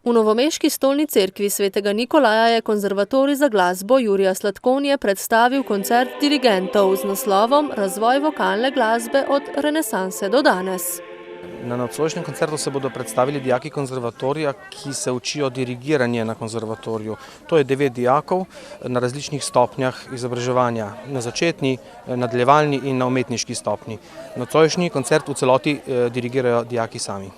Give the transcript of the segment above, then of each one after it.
V novomeški stolni cerkvi svetega Nikolaja je konzervatorij za glasbo Jurija Slatkonje predstavil koncert dirigentov z naslovom Razvoj vokalne glasbe od renesanse do danes. Na nocojšnjem koncertu se bodo predstavili dijaki konzervatorija, ki se učijo dirigiranje na konzervatoriju. To je 9 dijakov na različnih stopnjah izobraževanja, na začetni, nadaljevalni in na umetniški stopnji. Nocojšnji koncert v celoti dirigirajo dijaki sami.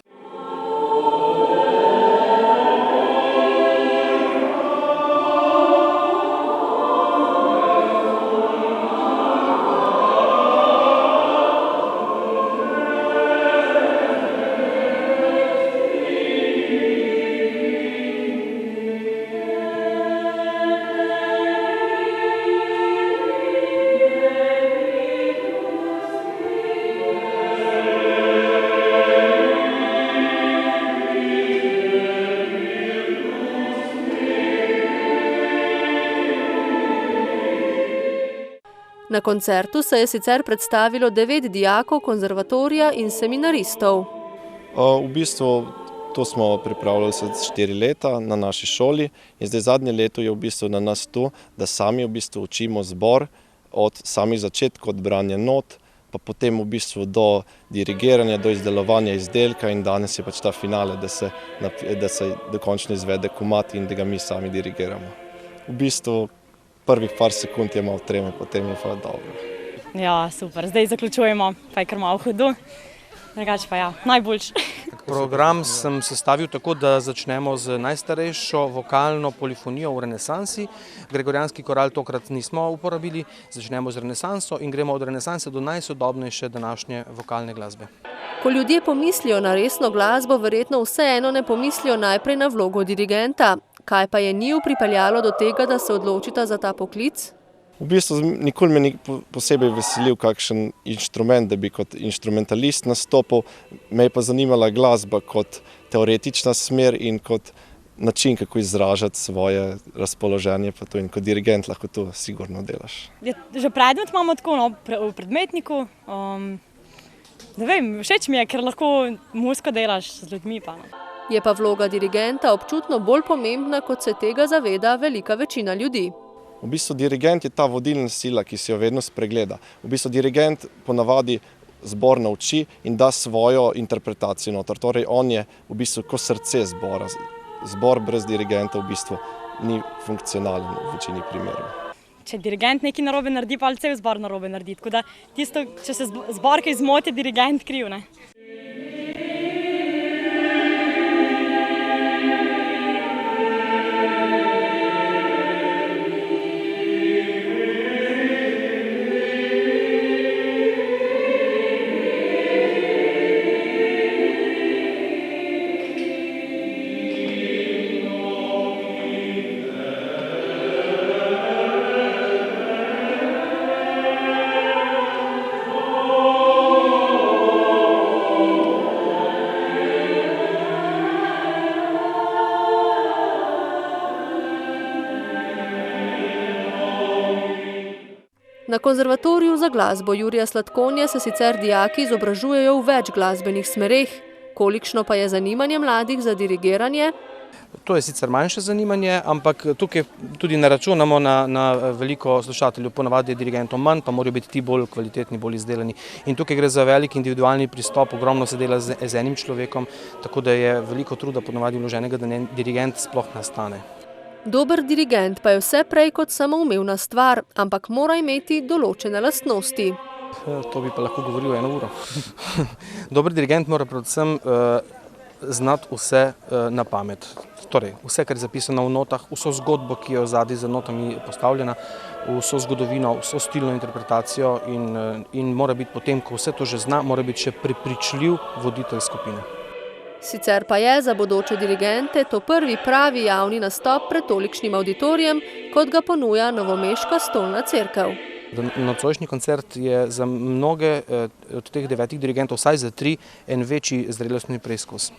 Na koncertu se je sicer predstavilo 9 dijakov konzervatorija in seminaristov. V bistvu to smo pripravljali 4 leta na naši šoli in zdaj zadnje leto je v bistvu na nas to, da sami v bistvu učimo zbor od samih začetkov, od branja not, pa potem v bistvu do dirigiranja, do izdelovanja izdelka in danes je pač ta finale, da se dokončno izvede komad in da ga mi sami dirigiramo. V bistvu prvih par sekund je malo treme, potem je pa dobro. Ja, super. Zdaj zaključujemo, pa je kar malo hudo. Drugače pa ja, najboljši. Program sem sestavil tako, da začnemo z najstarejšo vokalno polifonijo v renesansi. Gregorijanski koral tokrat nismo uporabili, začnemo z renesanso in gremo od renesanse do najsodobnejše današnje vokalne glasbe. Ko ljudje pomislijo na resno glasbo, verjetno vseeno ne pomislijo najprej na vlogo dirigenta. Kaj pa je njiju pripeljalo do tega, da se odločita za ta poklic? V bistvu nikoli me ni posebej veselil kakšen inštrument, da bi kot inštrumentalist nastopil. Me je pa zanimala glasba kot teoretična smer in kot način, kako izražati svoje razpoloženje. Pa to in kot dirigent lahko to sigurno delaš. Že predmet imamo tako v predmetniku. Ne vem, všeč mi je, ker lahko muziko delaš z ljudmi pa. Je pa vloga dirigenta občutno bolj pomembna, kot se tega zaveda velika večina ljudi. V bistvu dirigent je ta vodilna sila, ki se jo vedno spregleda. V bistvu dirigent ponavadi zbor nauči in da svojo interpretacijo noter. Torej on je v bistvu kot srce zbora. Zbor brez dirigenta v bistvu ni funkcionalen v večini primerov. Če dirigent nekaj narobe naredi, pa ali cel zbor narobe naredi. Tako da tisto, če se zbor kaj zmoti, je dirigent kriv, ne? Na konzervatoriju za glasbo Jurija Slatkonje se sicer dijaki izobražujejo v več glasbenih smereh. Kolikšno pa je zanimanje mladih za dirigiranje? To je sicer manjše zanimanje, ampak tukaj tudi ne računamo na veliko slušateljev. Ponavadi je dirigentov manj, pa morajo biti ti bolj kvalitetni, bolj izdelani. In tukaj gre za velik individualni pristop, ogromno se dela z enim človekom, tako da je veliko truda ponavadi vloženega, da dirigent sploh nastane. Dober dirigent pa je vse prej kot samoumevna stvar, ampak mora imeti določene lastnosti. To bi pa lahko govoril 1 uro. Dober dirigent mora predvsem znati vse na pamet. Torej, vse, kar je zapisano v notah, vso zgodbo, ki je zadaj za notami postavljena, vso zgodovino, vso stilno interpretacijo in mora biti potem, ko vse to že zna, mora biti še prepričljiv voditelj skupine. Sicer pa je za bodoče dirigente to prvi pravi javni nastop pred tolikšnim avditorijem, kot ga ponuja novomeška stolna cerkev. Nocojšnji koncert je za mnoge od teh 9 dirigentov, vsaj za 3, en večji zrelostni preizkus.